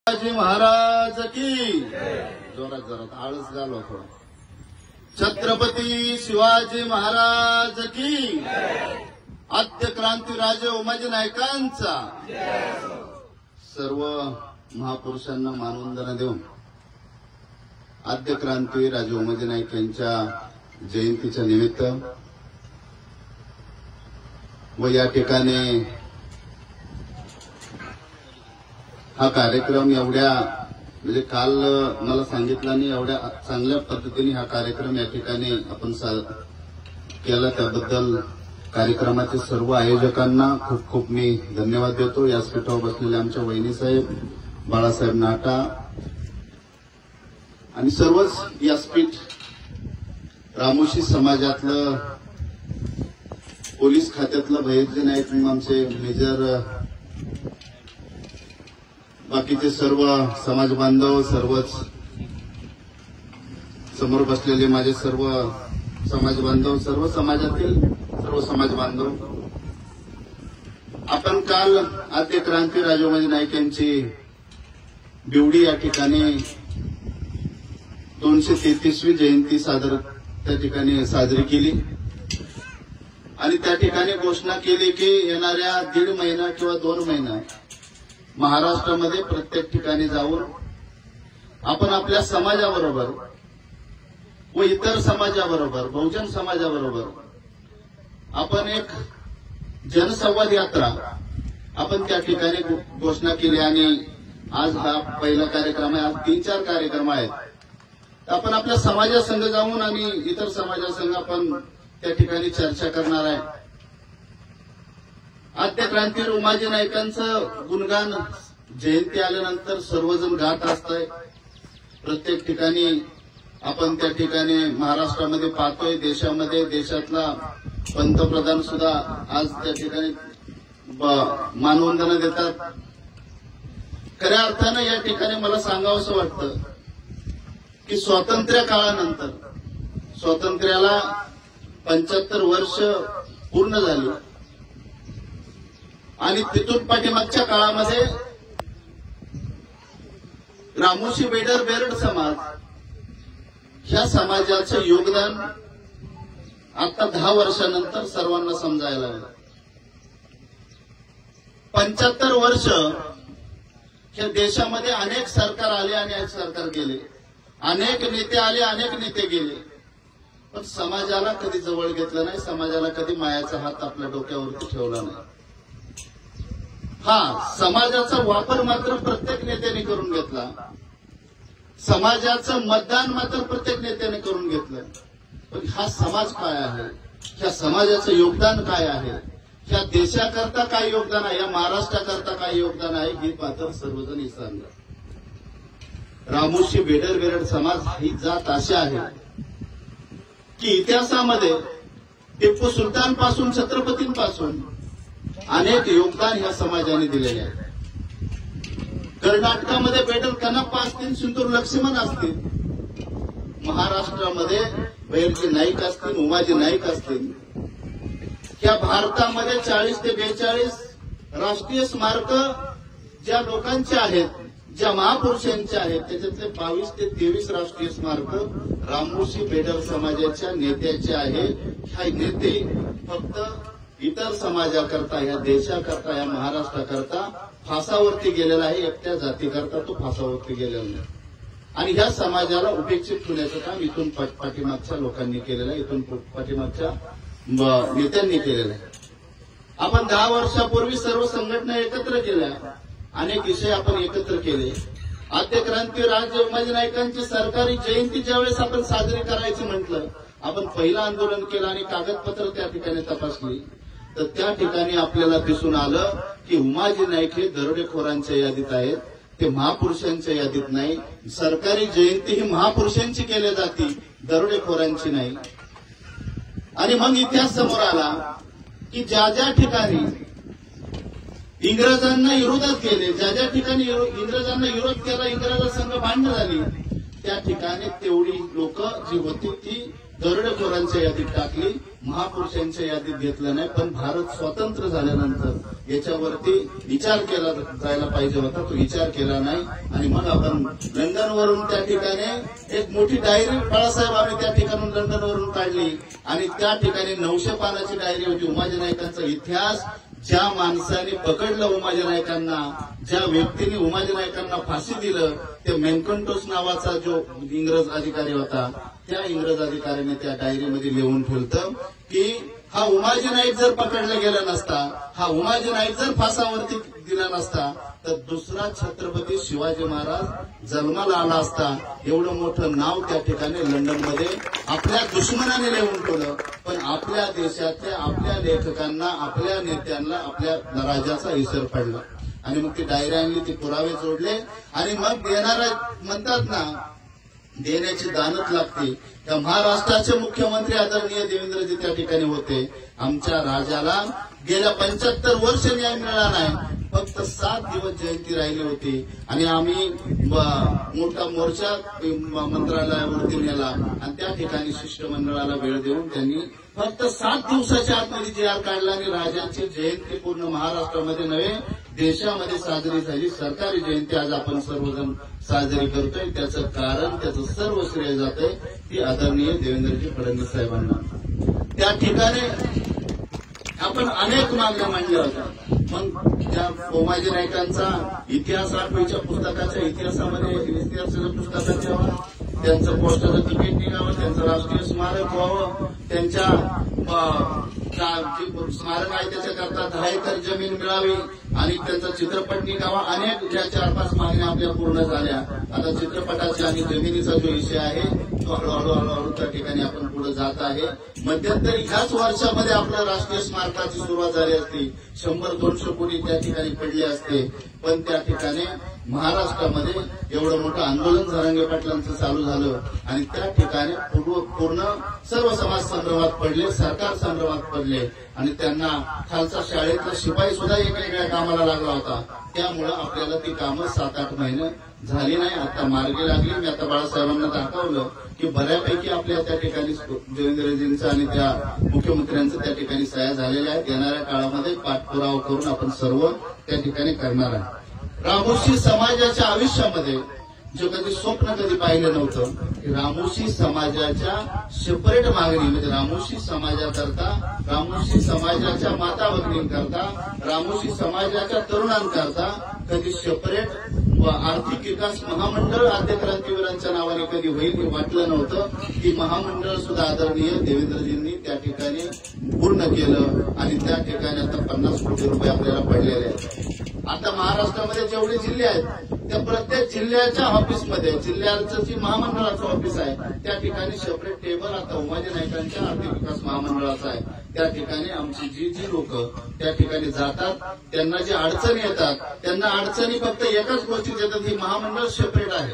शिवाजी महाराज की जोरात जोरात आळस घालवा थोडा. छत्रपती शिवाजी महाराज की आद्य क्रांतीराजे उमाजी नायकांचा सर्व महापुरुषांना मानवंदना देऊन आद्य क्रांती राजे उमाजी नाईक यांच्या जयंतीच्या निमित्त व या ठिकाणी हा कार्यक्रम एवढ्या म्हणजे काल मला सांगितलं आणि एवढ्या चांगल्या पद्धतीने हा कार्यक्रम या ठिकाणी आपण केला त्याबद्दल कार्यक्रमाचे सर्व आयोजकांना खूप खूप मी धन्यवाद देतो. व्यासपीठावर बसलेले आमच्या वहिनीसाहेब बाळासाहेब नाटा आणि सर्वच व्यासपीठ रामोशी समाजातलं पोलीस खात्यातलं भैरजी नाईक आमचे मेजर बाकीचे सर्व समाज बांधव सर्वच समोर बसलेले माझे सर्व समाज बांधव सर्व समाजातील सर्व समाज बांधव आपण काल आद्य क्रांती राजे उमाजी नाईक यांची बिवडी या ठिकाणी 233वी जयंती त्या ठिकाणी साजरी केली आणि त्या ठिकाणी घोषणा केली की येणाऱ्या 1.5 महिना किंवा 2 महिना महाराष्ट्रामध्ये प्रत्येक ठिकाणी जाऊन आपण आपल्या समाजाबरोबर व इतर समाजाबरोबर बहुजन समाजाबरोबर आपण एक जनसंवाद यात्रा आपण त्या ठिकाणी घोषणा केली आणि आज हा पहिला कार्यक्रम आहे. आज 3-4 कार्यक्रम आहेत. आपण आपल्या समाजासंघ जाऊन आणि इतर समाजासंघ आपण त्या ठिकाणी चर्चा करणार आहे. आद्य क्रांती उमाजी नाईकांचं गुणगान जयंती आल्यानंतर सर्वजण गात असताय. प्रत्येक ठिकाणी आपण त्या ठिकाणी महाराष्ट्रामध्ये पाहतोय, देशामध्ये देशातला पंतप्रधान सुद्धा आज त्या ठिकाणी मानवंदना देतात. खऱ्या अर्थानं या ठिकाणी मला सांगावंसं वाटतं की स्वातंत्र्य काळानंतर स्वातंत्र्याला 75 वर्ष पूर्ण झाली आणि तिथून पाठीमागच्या काळामध्ये रामोशी बेडर बेरड समाज ह्या समाजाचं योगदान आता 10 वर्षानंतर सर्वांना समजायला लागलं. 75 वर्ष ह्या देशामध्ये अनेक सरकार आले आणि अनेक सरकार गेले, अनेक नेते आले अनेक नेते गेले, पण समाजाला कधी जवळ घेतलं नाही, समाजाला कधी मायाचा हात आपल्या डोक्यावरती ठेवला नाही. हा समाजाचा वापर मात्र प्रत्येक नेत्याने करून घेतला, समाजाचं मतदान मात्र प्रत्येक नेत्याने करून घेतलं. पण हा समाज काय आहे, ह्या समाजाचं योगदान काय आहे, ह्या देशाकरता काय योगदान आहे, या महाराष्ट्राकरता काय योगदान आहे हे मात्र सर्वजण विसरले. रामोशी बेडर बेरड समाज ही जात अशी आहे की इतिहासामध्ये टिपू सुलतान पासून छत्रपतींपासून अनेक योगदान ह्या समाजाने दिलेले आहे. कर्नाटकामध्ये बेडर कनप्पा असतील, सिंधूर लक्ष्मण असतील, महाराष्ट्रामध्ये भैरजी नाईक असतील, उमाजी नाईक असतील. ह्या भारतामध्ये 40 ते 42 राष्ट्रीय स्मारक ज्या लोकांचे आहेत, ज्या महापुरुषांचे आहेत, त्याच्यातले 22 ते 23 राष्ट्रीय स्मारक रामोशी बेडर समाजाच्या नेत्याचे आहे. हा नेते फक्त इतर समाजाकरता, या देशाकरता, या महाराष्ट्राकरता फासावरती गेलेला आहे. एकट्या जातीकरता तो फासावरती गेलेला नाही आणि ह्या समाजाला उपेक्षित ठेवण्याचं काम इथून पाठीमागच्या लोकांनी केलेलं आहे, इथून पाठीमागच्या नेत्यांनी केलेलं आहे. आपण 10 वर्षापूर्वी सर्व संघटना एकत्र केल्या, अनेक विषय आपण एकत्र केले. आद्य क्रांती राजे उमाजी नाईकांची सरकारी जयंती ज्यावेळेस आपण साजरी करायचं म्हटलं, आपण पहिलं आंदोलन केलं आणि कागदपत्र त्या ठिकाणी तपासली तर त्या ठिकाणी आपल्याला दिसून आलं की उमाजी नाईक हे दरोडेखोरांच्या यादीत आहेत, ते महापुरुषांच्या यादीत नाही. सरकारी जयंती ही महापुरुषांची केली जाते, दरोडेखोरांची नाही. आणि मग इतिहास समोर आला की ज्या ज्या ठिकाणी इंग्रजांना विरोधात केले, ज्या ज्या ठिकाणी इंग्रजांना विरोध केला, इंग्रजांसंग भांडणं झाली, त्या ठिकाणी तेवढी लोक जी होती ती दरोडेखोरांच्या यादीत टाकली, महापुरुषांच्या यादीत घेतलं नाही. पण भारत स्वतंत्र झाल्यानंतर याच्यावरती विचार केला जायला पाहिजे होता, तो विचार केला नाही. आणि मग आपण लंडनवरून त्या ठिकाणी एक मोठी डायरी बाळासाहेब आम्ही त्या ठिकाणून लंडनवरून काढली आणि त्या ठिकाणी 900 पानाची डायरी होती. उमाजी नाईकांचा इतिहास, ज्या माणसाने पकडलं उमाजी नाईकांना, ज्या व्यक्तीने उमाजी नाईकांना फाशी दिलं, ते मेन्कंटोस नावाचा जो इंग्रज अधिकारी होता, त्या इंग्रज अधिकाऱ्याने त्या डायरीमध्ये लिहून ठेवलं की हा उमाजी नाईक जर पकडला गेला नसता, हा उमाजी नाईक जर फासावरती दिला नसता, तर दुसरा छत्रपती शिवाजी महाराज जन्माला आला असता. एवढं मोठं नाव त्या ठिकाणी लंडनमध्ये आपल्या दुश्मनाने लिहून ठेवलं. पण आपल्या देशातल्या आपल्या लेखकांना, आपल्या नेत्यांना, आपल्या राजाचा विसर पडला. आणि मग ती डायरी आणली, ती पुरावे जोडले आणि मग देणारा म्हणतात ना, देण्याची दानत लागते. त्या महाराष्ट्राचे मुख्यमंत्री आदरणीय देवेंद्रजी त्या ठिकाणी होते. आमच्या राजाला गेल्या 75 वर्ष न्याय मिळाला नाही. फक्त 7 दिवस जयंती राहिली होती आणि आम्ही मोठा मोर्चा मंत्रालयावरती नेला आणि त्या ठिकाणी शिष्टमंडळाला वेळ देऊन त्यांनी फक्त 7 दिवसाच्या आतमध्ये जी आर काढला आणि राजांची जयंती पूर्ण महाराष्ट्रामध्ये नव्हे देशामध्ये साजरी झाली. सरकारी जयंती आज आपण सर्वजण साजरी करतोय. त्याचं कारण, त्याचं सर्व श्रेय जातंय ती आदरणीय देवेंद्रजी फडणवीस साहेबांना. त्या ठिकाणी आपण अनेक मागण्या मांडल्या होत्या. मग ज्या उमाजी नाईकांचा इतिहास 8वीच्या पुस्तकाच्या इतिहासाच्या पुस्तकात यावं, त्यांचं पोस्टाचं तिकीट निघावं, त्यांचं राष्ट्रीय स्मारक व्हावं, त्यांच्या स्मारक आहे त्याच्याकरता 10 एकर जमीन मिळावी आणि त्यांचा चित्रपट निघावा. अनेक ज्या 4-5 मागण्या आपल्या पूर्ण झाल्या. आता चित्रपटाचा आणि जमिनीचा जो विषय आहे तो हळूहळू त्या ठिकाणी आपण पुढे जात आहे. मध्यंतरी ह्याच वर्षामध्ये आपल्या राष्ट्रीय स्मारकाची सुरुवात झाली असती, 100-200 कोटी त्या ठिकाणी पडले असते. पण त्या ठिकाणी महाराष्ट्रामध्ये एवढं मोठं आंदोलन झरांगे पाटलांचं चालू झालं आणि त्या ठिकाणी पूर्ण सर्व समाज संभ्रमात पडले, सरकार संभ्रमात पडले आणि त्यांना खालचा शाळेतला शिपाई सुद्धा वेगवेगळ्या कामाला लागला होता. त्यामुळं आपल्याला ती कामं 7-8 महिने झाली नाही, आता मार्गी लागली. मी आता बाळासाहेबांना दाखवलं की बऱ्यापैकी आपल्या त्या ठिकाणी देवेंद्रजींचं आणि त्या मुख्यमंत्र्यांचं त्या ठिकाणी सह्या झालेल्या आहेत. येणाऱ्या काळामध्ये पाठपुरावा करून आपण सर्व त्या ठिकाणी करणार आहे. रामोशी समाजाच्या आयुष्यामध्ये जो कधी स्वप्न कधी पाहिलं नव्हतं की रामोशी समाजाच्या सेपरेट मागणी, म्हणजे रामोशी समाजाकरता, रामोशी समाजाच्या माता भगिनींकरता, रामोशी समाजाच्या तरुणांकरता कधी सेपरेट व आर्थिक विकास महामंडळ आद्य क्रांतीवीरांच्या नावाने कधी होईल हे वाटलं नव्हतं. ती महामंडळ सुद्धा आदरणीय देवेंद्रजींनी त्या ठिकाणी पूर्ण केलं आणि त्या ठिकाणी आता 50 कोटी रुपये आपल्याला पडलेले आहेत. आता महाराष्ट्रामध्ये जेवढे जिल्हे आहेत त्या प्रत्येक जिल्ह्याच्या ऑफिसमध्ये, जिल्ह्याचं जी महामंडळाचं ऑफिस आहे त्या ठिकाणी सेपरेट टेबल आता उमाजी नाईकांच्या आर्थिक विकास महामंडळाचा आहे. त्या ठिकाणी आमची जी लोक त्या ठिकाणी जातात, त्यांना जी अडचणी येतात, त्यांना अडचणी फक्त एकाच गोष्टीत येतात, ही महामंडळ सेपरेट आहे.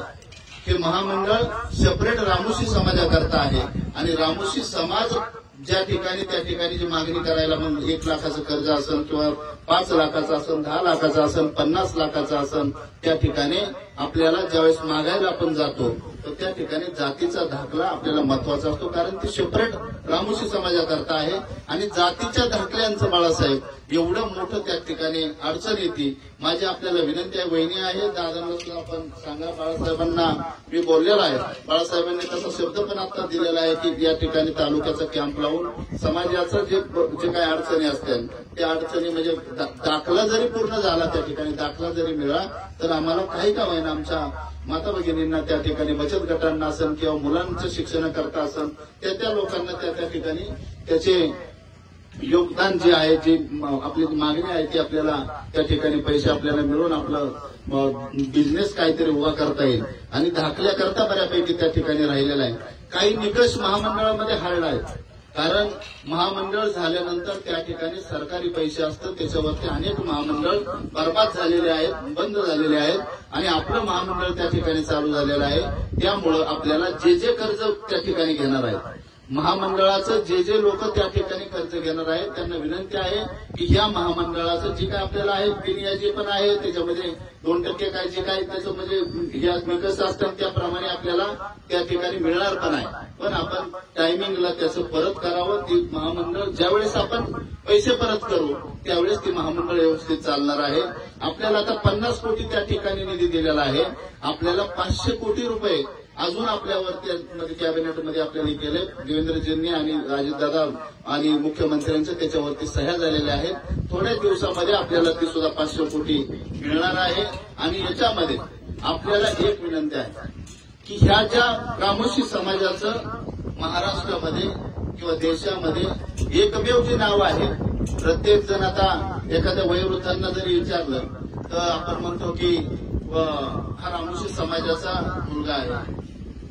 हे महामंडळ सेपरेट रामोशी समाजाकरता आहे आणि रामोशी समाज ज्या ठिकाणी त्या ठिकाणी जी मागणी करायला मग 1 लाखाचं कर्ज असेल किंवा 5 लाखाचं असेल, 10 लाखाचं असेल, 50 लाखाचं असेल, त्या ठिकाणी आपल्याला ज्यावेळेस मागायला आपण जातो तर त्या ठिकाणी जातीचा दाखला आपल्याला महत्वाचा असतो, कारण ती सेपरेट रामोशी समाजाकरता आहे. आणि जातीच्या दाखल्यांचं बाळासाहेब एवढं मोठं त्या ठिकाणी अडचण येते. माझी आपल्याला विनंती आहे, वहिनी आहे, दादांना आपण सांगा, बाळासाहेबांना मी बोललेला आहे. बाळासाहेबांनी तसा शब्द पण आता दिलेला आहे की या ठिकाणी तालुक्याचा कॅम्प लावून समाजाचं जे काही अडचणी असतील त्या अडचणी, म्हणजे दाखला जरी पूर्ण झाला, त्या ठिकाणी दाखला जरी मिळाला तर आम्हाला काही का होईना आमच्या माता भगिनींना त्या ठिकाणी बचत गटांना असेल किंवा मुलांचं शिक्षण करता असेल त्या लोकांना त्या ठिकाणी त्याचे योगदान जे आहे, जी आपली मागणी आहे ती आपल्याला त्या ठिकाणी पैसे आपल्याला मिळून आपलं बिझनेस काहीतरी उभा करता येईल. आणि दाखल्याकरता बऱ्यापैकी त्या ठिकाणी राहिलेला आहे. काही निकष महामंडळामध्ये हार्ड आहेत, कारण महामंडळ झाल्यानंतर त्या ठिकाणी सरकारी पैसे असतात, त्याच्यावरती अनेक महामंडळ बरबाद झालेले आहेत, बंद झालेले आहेत आणि आपलं महामंडळ त्या ठिकाणी चालू झालेलं आहे. त्यामुळं आपल्याला जे कर्ज त्या ठिकाणी घेणार आहेत, महामंडळाचं जे लोक त्या ठिकाणी कर्ज घेणार आहेत त्यांना विनंती आहे की या महामंडळाचं जे काय आपल्याला आहे बिनिया जे पण आहे त्याच्यामध्ये 2% काय जे काय त्याचं म्हणजे या निकष असतात त्याप्रमाणे आपल्याला त्या ठिकाणी मिळणार पण आहे. पण आपण टायमिंगला त्याचं परत करावं. ती महामंडळ ज्यावेळेस आपण पैसे परत करू त्यावेळेस ती महामंडळ व्यवस्थित चालणार आहे. आपल्याला आता 50 कोटी त्या ठिकाणी निधी दिलेला आहे. आपल्याला 500 कोटी रुपये अजून आपल्यावरती कॅबिनेटमध्ये आपल्याला केले. देवेंद्रजींनी आणि अजितदादा आणि मुख्यमंत्र्यांच्या त्याच्यावरती सह्या झालेल्या आहेत. थोड्या दिवसामध्ये आपल्याला ती सुद्धा 500 कोटी मिळणार आहे. आणि याच्यामध्ये आपल्याला एक विनंती आहे की ह्या ज्या रामोशी समाजाचं महाराष्ट्रामध्ये किंवा देशामध्ये एकमेव जे नाव आहे, प्रत्येक जण आता एखाद्या वयोवृद्धांना जरी विचारलं तर आपण म्हणतो की हा रामोशी समाजाचा मुलगा आहे.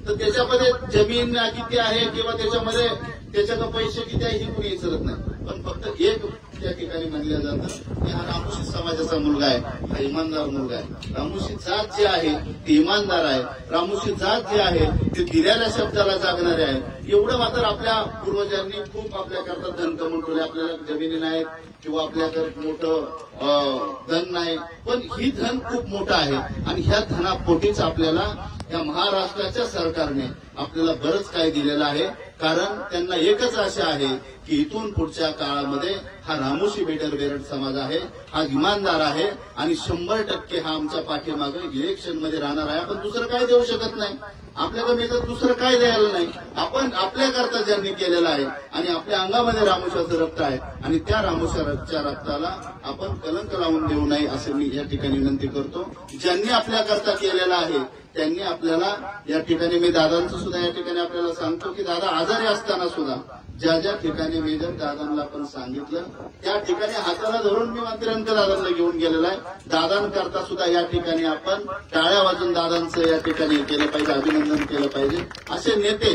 तर त्याच्यामध्ये जमीन किती आहे किंवा त्याच्याकडे पैसे किती आहे हे कुणी विचारत नाही. पण फक्त एक त्या ठिकाणी म्हणलं जातं की हा रामोशी समाजाचा मुलगा आहे, हा इमानदार मुलगा आहे. रामोशी जात जी आहे ती इमानदार आहे. रामोशी जात जी आहे ती दिलेल्या शब्दाला जागणारे आहे. एवढं मात्र आपल्या पूर्वजांनी खूप आपल्याकरता धन कमवून ठेवले. आपल्याला जमिनी नाहीत किंवा आपल्याकडे मोठं धन नाही, पण ही धन खूप मोठं आहे. आणि ह्या धनापोटीच आपल्याला या महाराष्ट्राच्या सरकारने आपल्याला बरंच काही दिलेलं आहे. कारण त्यांना एकच आशा आहे की इथून पुढच्या काळामध्ये हा रामोशी बेरड समाज आहे, हा इमानदार आहे आणि 100% हा आमच्या पाठीमागे इलेक्शनमध्ये राहणार आहे. आपण दुसरं काय देऊ शकत नाही. आपल्याकडे तर दुसरं काय द्यायला नाही. आपण आपल्याकरता ज्यांनी केलेलं आहे आणि आपल्या अंगामध्ये रामोशाचं रक्त आहे आणि त्या रामोशाच्या रक्ताला आपण कलंक लावून देऊ नये असं मी या ठिकाणी विनंती करतो. ज्यांनी आपल्याकरता केलेलं आहे त्यांनी आपल्याला या ठिकाणी मी दादांचं सुद्धा या ठिकाणी आपल्याला सांगतो की दादा आजारी असताना सुद्धा ज्या ठिकाणी मी जर दादांना आपण सांगितलं त्या ठिकाणी हाताला धरून मी मंत्र्यांच्या दादांना घेऊन गेलेला आहे. दादांकरता सुद्धा या ठिकाणी आपण टाळ्या वाजून दादांचं या ठिकाणी केलं पाहिजे, अभिनंदन केलं पाहिजे. असे नेते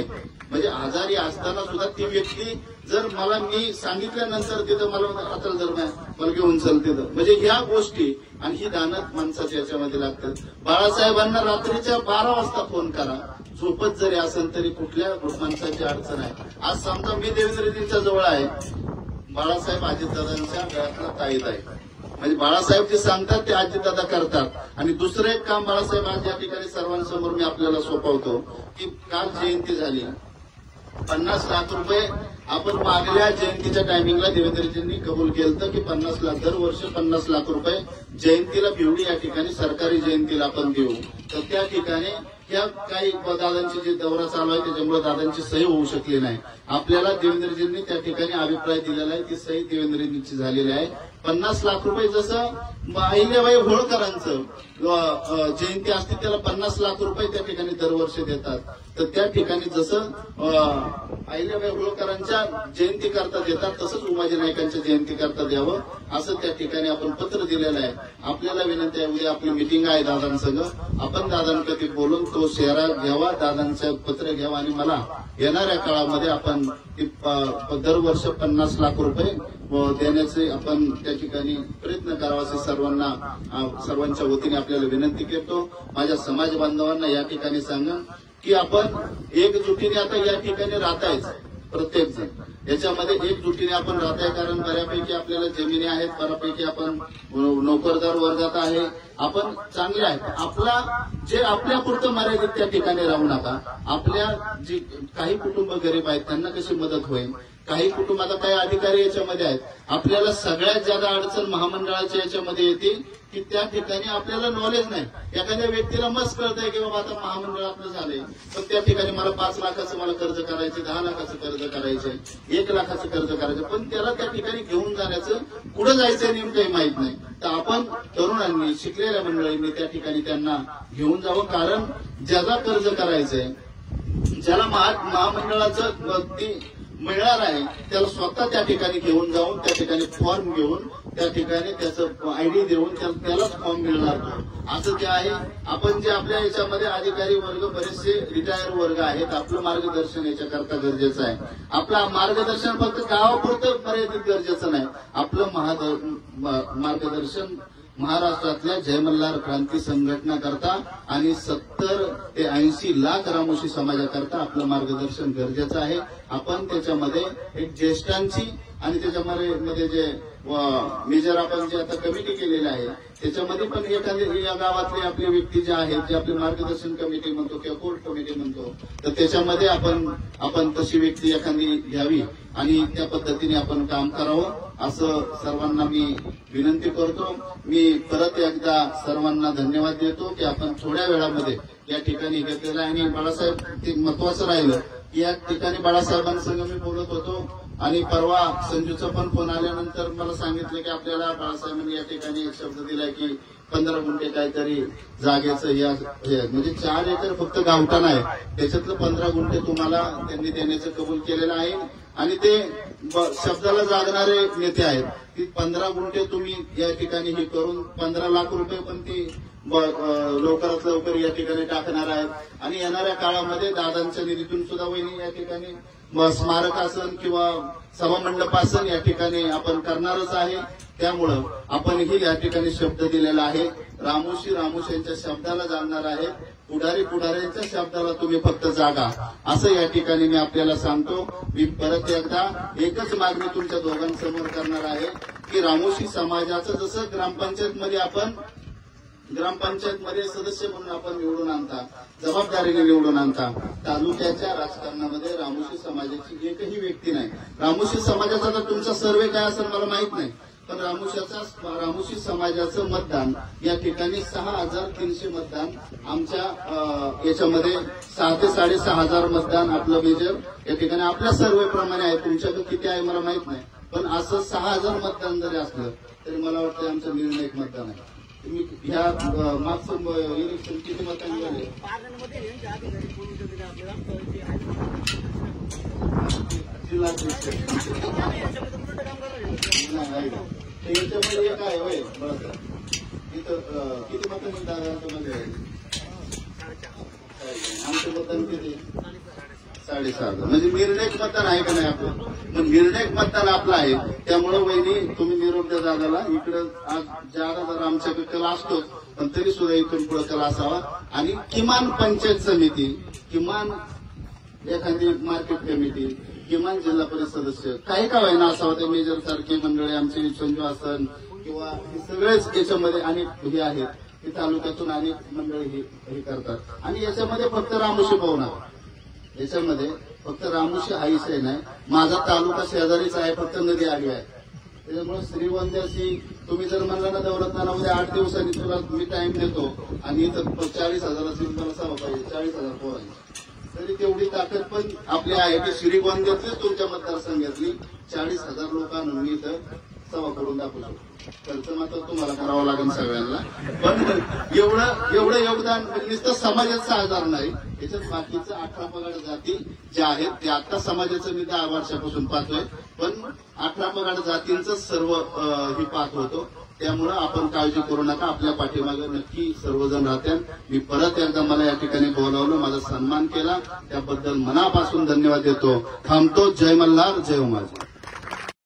म्हणजे आजारी असताना सुद्धा ती व्यक्ती जर मला मी सांगितल्यानंतर तिथं मला हाताला धरून मला घेऊन चल तिथं, म्हणजे ह्या गोष्टी आणि ही दानत माणसाच्या याच्यामध्ये लागतात. बाळासाहेबांना रात्रीच्या 12 वाजता फोन करा, झोपत जरी असेल तरी कुठल्या माणसाची अडचण आहे. आज समजा मी देवेंद्रजींच्या जवळ आहे, बाळासाहेब अजितदादांच्या गळ्यातला ताईत आहे. म्हणजे बाळासाहेब जे सांगतात ते अजितदादा करतात. आणि दुसरं एक काम बाळासाहेब आज या ठिकाणी सर्वांसमोर मी आपल्याला सोपवतो की काल जयंती झाली, 50 लाख रुपये आपण मागल्या जयंतीच्या टायमिंगला देवेंद्रजींनी कबूल केलं की 50 लाख दरवर्षी 50 लाख रुपये जयंतीला भिवडी या ठिकाणी सरकारी जयंतीला आपण देऊ. तर त्या ठिकाणी त्या काही दादांची जे दौरा चालू आहे त्याच्यामुळे दादांची सही होऊ शकली नाही. आपल्याला देवेंद्रजींनी त्या ठिकाणी अभिप्राय दिलेला आहे, ती सही देवेंद्रजींची झालेली आहे. 50 लाख रुपये जसं अहिल्याबाई होळकरांचं जयंती असते त्याला 50 लाख रुपये त्या ठिकाणी दरवर्षी देतात. तर त्या ठिकाणी जसं अहिल्याबाई होळकरांच्या जयंती करता देतात तसंच उमाजी नाईकांच्या जयंती करता द्यावं असं त्या ठिकाणी आपण पत्र दिलेलं आहे. आपल्याला विनंती आहे, उद्या आपली मिटिंग आहे दादांसंग, आपण दादांकडे बोलून तो शेरा घ्यावा, दादांचं पत्र घ्यावा आणि मला येणाऱ्या काळामध्ये आपण दरवर्ष 50 लाख रुपये देण्याचे आपण त्या ठिकाणी प्रयत्न करावा असे सर्वांच्या वतीने आपल्याला विनंती करतो. माझ्या समाज बांधवांना या ठिकाणी सांगा की आपण एकजुटीने आता या ठिकाणी राहतायच, प्रत्येक जण याच्यामध्ये एकजुटीने आपण राहताय. कारण बऱ्यापैकी आपल्याला जमिनी आहेत, बऱ्यापैकी आपण नोकरदार वर्गात आहे, आपण चांगले आहेत. आपला जे आपल्यापुरतं मर्यादित त्या ठिकाणी राहू नका. आपल्या जी काही कुटुंब गरीब आहेत त्यांना कशी मदत होईल, काही कुटुंब आता काही अधिकारी याच्यामध्ये आहेत. आपल्याला सगळ्यात ज्यादा अडचण महामंडळाच्या याच्यामध्ये येते की त्या ठिकाणी आपल्याला नॉलेज नाही. एखाद्या व्यक्तीला मस्त कळतंय की बाबा आता महामंडळ आपलं झालंय, पण त्या ठिकाणी मला 5 लाखाचं मला कर्ज करायचे, 10 लाखाचं कर्ज करायचंय, 1 लाखाचं कर्ज करायचं, पण त्याला त्या ठिकाणी घेऊन जाण्याचं कुठं जायचंय नेमकंही माहित नाही. तर आपण तरुणांनी शिकलेल्या मंडळींनी त्या ठिकाणी त्यांना घेऊन जावं. कारण ज्याला कर्ज करायचंय, ज्याला महामंडळाचं मिळणार आहे त्याला स्वतः त्या ठिकाणी घेऊन जाऊन त्या ठिकाणी फॉर्म घेऊन त्या ठिकाणी त्याचं आयडी देऊन त्यालाच फॉर्म मिळणार असं ते आहे. आपण जे आपल्या याच्यामध्ये अधिकारी वर्ग बरेचसे रिटायर वर्ग आहेत, आपलं मार्गदर्शन याच्याकरता गरजेचं आहे. आपलं मार्गदर्शन फक्त गावापुरतं मर्यादित गरजेचं नाही. आपलं मार्गदर्शन महाराष्ट्रातल्या जय मल्हार क्रांती संघटना करता आणि 70 ते 80 लाख रामोशी समाजाकरता आपलं मार्गदर्शन गरजेचं आहे. आपण त्याच्यामध्ये एक ज्येष्ठांची आणि त्याच्यामध्ये जे मेजर आपण जे आता कमिटी केलेली आहे त्याच्यामध्ये पण एखादी या गावातले आपले व्यक्ती जे आहेत जे आपली मार्गदर्शन कमिटी म्हणतो किंवा कोर्ट कमिटी म्हणतो तर त्याच्यामध्ये आपण तशी व्यक्ती एखादी घ्यावी आणि त्या पद्धतीने आपण काम करावं असं सर्वांना मी विनंती करतो. मी परत एकदा सर्वांना धन्यवाद देतो की आपण थोड्या वेळामध्ये या ठिकाणी घेतलेलं आहे. आणि बाळासाहेब ते महत्वाचं राहिलं की या ठिकाणी बाळासाहेबांसंग मी बोलत होतो आणि परवा संजूचा पण फोन आल्यानंतर मला सांगितलं की आपल्याला बाळासाहेबांनी या ठिकाणी एक शब्द दिलाय की 15 गुंठे काहीतरी जागेचं या म्हणजे 4 एकर फक्त गावठाण आहे त्याच्यातलं 15 गुंठे तुम्हाला त्यांनी देण्याचं कबूल केलेलं आहे. आणि ते शब्दाला जागणारे नेते आहेत की 15 गुंठे तुम्ही या ठिकाणी हे करून 15 लाख रुपये पण ती लवकरात लवकर या ठिकाणी टाकणार आहेत. आणि येणाऱ्या काळामध्ये दादांच्या निधीतून सुद्धा वहिनी या ठिकाणी स्मारकासन किंवा सभामंडपासन या ठिकाणी आपण करणारच आहे. त्यामुळं आपणही या ठिकाणी शब्द दिलेला आहे. रामोशी यांच्या शब्दाला जाणणार आहे. पुढाऱ्यांच्या शब्दाला तुम्ही फक्त जागा असं या ठिकाणी मी आपल्याला सांगतो. मी परत एकदा एकच मागणी तुमच्या दोघांसमोर करणार आहे की रामोशी समाजाचं जसं ग्रामपंचायतमध्ये सदस्य म्हणून आपण निवडून आणता जबाबदारीने निवडून आणता तालुक्याच्या राजकारणामध्ये रामोशी समाजाची एकही व्यक्ती नाही. रामोशी समाजाचा तर तुमचा सर्वे काय असेल मला माहित नाही पण रामोशी समाजाचं मतदान या ठिकाणी 6,300 मतदान आमच्या याच्यामध्ये 6,000 ते 6,500 मतदान आपलं मेजर या ठिकाणी आपल्या सर्वेप्रमाणे आहे. तुमच्याकडे किती आहे मला माहित नाही पण असं 6,000 मतदान जरी असलं तरी मला वाटतं आमचं निर्णायक मतदान आहे. तुम्ही ह्या मागचं इलेक्शन किती मतांनी झाले जिल्हा याच्यामध्ये एक आहे होय इथं किती मतांनी दादा आमचं मतदान किती 6,500 म्हणजे निर्णायक मतदान आहे का नाही आपलं. मग निर्णायक मतदान आपलं आहे. त्यामुळे वहिनी तुम्ही निरोप द्या दादाला. इकडं जादा जरा आमच्याकडे कला असतोच पण तरी सुद्धा इथून पुढे कला असावा. आणि किमान पंचायत समिती किमान एखादी मार्केट कमिटी किमान जिल्हा परिषद सदस्य काही का व्हायना असावं. ते मेजर सारखी मंडळी आमची संजू आसन किंवा हे सगळेच याच्यामध्ये अनेक हे आहेत की तालुक्यातून अनेक मंडळी हे करतात. आणि याच्यामध्ये फक्त रामोशी पाहुणार याच्यामध्ये फक्त रामोशी हा विषय नाही. माझा तालुका शेजारीच आहे फक्त नदी आली आहे. त्याच्यामुळे श्रीवंद्याशी तुम्ही जर म्हणला ना दौलतनामध्ये 8 दिवसांनी तुला मी टाइम देतो आणि इथं 40,000 असेल मला सभा पाहिजे 40,000 पोरांची तरी तेवढी ताकद पण आपली आहे की श्रीगोंद्यातलीच तुमच्या मतदारसंघातली 40,000 लोकांना मी इथं सभा करून दाखवू शकतो. खर्च मात्र तुम्हाला करावा लागेल सगळ्यांना पण एवढं योगदान नुसतं समाजाचं 6,000 नाही याच्यात बाकीचं 18 पगड जाती ज्या आहेत ते आता समाजाचं मी 10 वर्षापासून पाहतोय पण 18 पगड जातींचं सर्व ही पाहत होतो. त्यामुळं आपण काळजी करू नका. आपल्या पाठीमागे नक्की सर्वजण राहतील. मी परत एकदा मला या ठिकाणी बोलावलं माझा सन्मान केला त्याबद्दल मनापासून धन्यवाद देतो. थांबतो. जय मल्हार जय उमाजी.